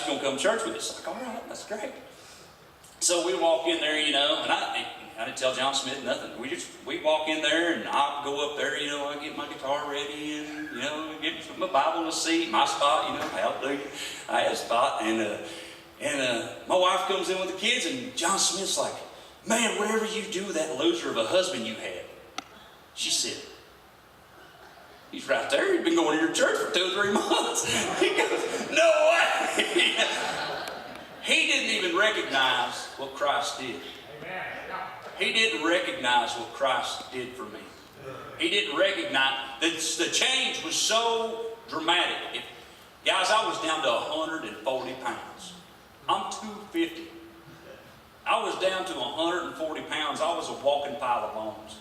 she's going to come to church with us. Like, all right, that's great. So we walk in there, and I didn't tell John Smith nothing. We walk in there, and I go up there, I get my guitar ready, and, get my Bible in the seat, my spot, hallelujah. I had a spot, and my wife comes in with the kids, and John Smith's like, man, whatever you do with that loser of a husband you had. She said, he's right there. He's been going to your church for 2 or 3 months. He goes, no way. He didn't even recognize what Christ did. He didn't recognize what Christ did for me. He didn't recognize that the change was so dramatic. Guys, I was down to 140 pounds. I'm 250. I was down to 140 pounds. I was a walking pile of bones.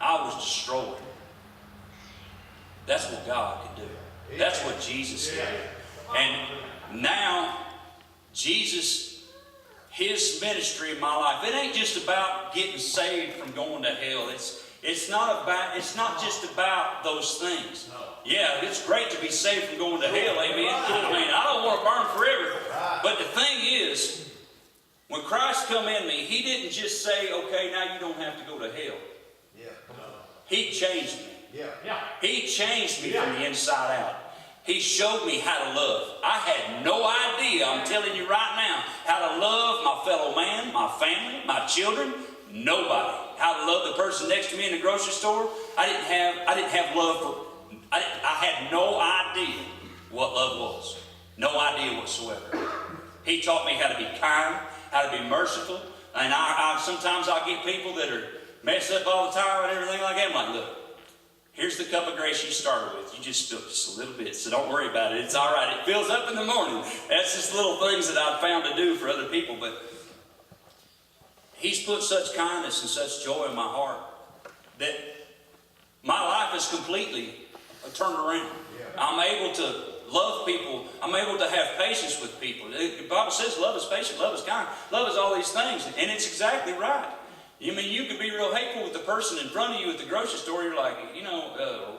I was destroyed. That's what God can do. That's what Jesus can do. And now, Jesus, His ministry in my life, it ain't just about getting saved from going to hell. It's not just about those things. Yeah, it's great to be saved from going to hell. Amen. I don't want to burn forever. But the thing is, when Christ come in me, He didn't just say, okay, now you don't have to go to hell. He changed me. He changed me from the inside out. He showed me how to love. I had no idea, I'm telling you right now, how to love my fellow man, my family, my children, nobody. How to love the person next to me in the grocery store. I didn't have love for, I had no idea what love was. No idea whatsoever. He taught me how to be kind, how to be merciful. And sometimes I get people that are messed up all the time and everything like that. I'm like, look, here's the cup of grace you started with. You just spilled just a little bit, so don't worry about it. It's all right. It fills up in the morning. That's just little things that I've found to do for other people. But He's put such kindness and such joy in my heart that my life is completely turned around. I'm able to love people. I'm able to have patience with people. The Bible says love is patient, love is kind. Love is all these things, and it's exactly right. You could be real hateful with the person in front of you at the grocery store. You're like,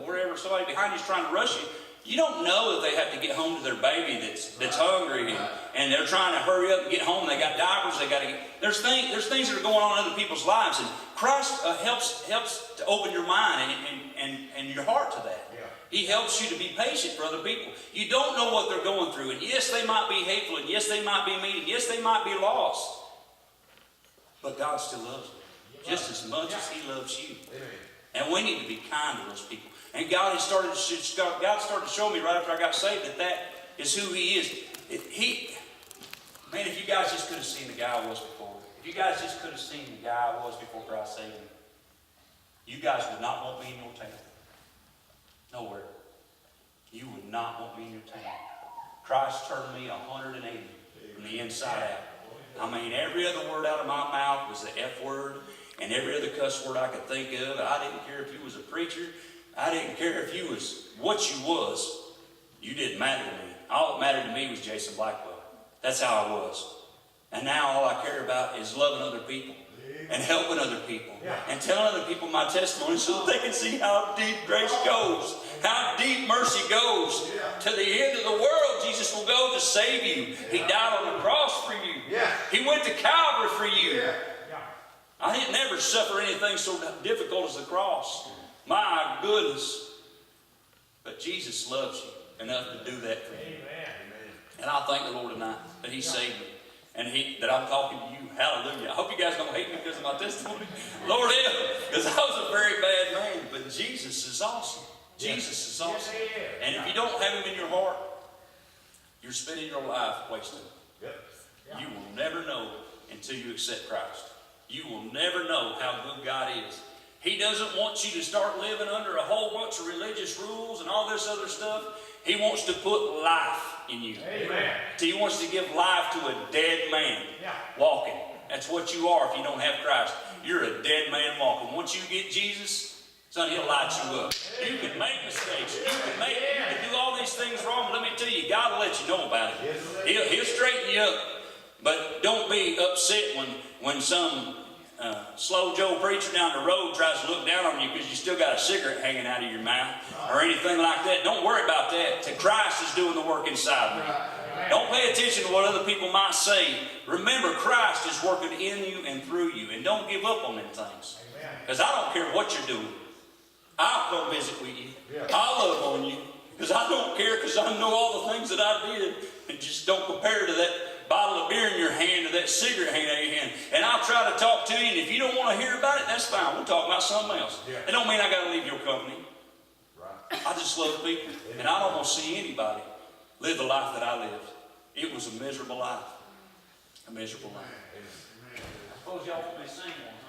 wherever somebody behind you is trying to rush you. You don't know that they have to get home to their baby that's hungry and they're trying to hurry up and get home. They got diapers. They got to get. There's things that are going on in other people's lives, and Christ helps to open your mind and your heart to that. He helps you to be patient for other people. You don't know what they're going through, and yes, they might be hateful, and yes, they might be mean, and yes, they might be lost, but God still loves them just as much as He loves you. And we need to be kind to those people. And God started to show me right after I got saved that is who He is. Man, if you guys just could have seen the guy I was before, if you guys just could have seen the guy I was before Christ saved me, you guys would not want me in your town. Nowhere. You would not want me in your town. Christ turned me 180 from the inside out. I mean, every other word out of my mouth was the F word, and every other cuss word I could think of. I didn't care if you was a preacher. I didn't care if you was what you was. You didn't matter to me. All that mattered to me was Jason Blackwell. That's how I was. And now all I care about is loving other people and helping other people and telling other people my testimony so that they can see how deep grace goes, how deep mercy goes. To the end of the world, Jesus will go to save you. He died on the cross for you. He went to Calvary for you. I didn't ever suffer anything so difficult as the cross. My goodness. But Jesus loves you enough to do that for you. And I thank the Lord tonight that He saved me. And that I'm talking to you. Hallelujah. I hope you guys don't hate me because of my testimony. Lord help. Because I was a very bad man. But Jesus is awesome. Jesus is awesome. And if you don't have Him in your heart, you're spending your life wasting it. You will never know until you accept Christ. You will never know how good God is. He doesn't want you to start living under a whole bunch of religious rules and all this other stuff. He wants to put life in you. Amen. He wants to give life to a dead man walking. That's what you are if you don't have Christ. You're a dead man walking. Once you get Jesus, son, He'll light you up. You can make mistakes. You can do all these things wrong. But let me tell you, God will let you know about it. He'll straighten you up. But don't be upset when some slow Joe preacher down the road tries to look down on you because you still got a cigarette hanging out of your mouth or anything like that. Don't worry about that. Christ is doing the work inside me. Don't pay attention to what other people might say. Remember, Christ is working in you and through you. And don't give up on them things. Because I don't care what you're doing. I'll come visit with you. I'll love on you. Because I don't care, because I know all the things that I did. And just don't compare to that bottle of beer in your hand or that cigarette hanging out of your hand. And I'll try to talk to you, and if you don't want to hear about it, that's fine. We'll talk about something else. It don't mean I got to leave your company. I just love people. And I don't want to see anybody live the life that I lived. It was a miserable life. A miserable life. I suppose y'all want me to sing one.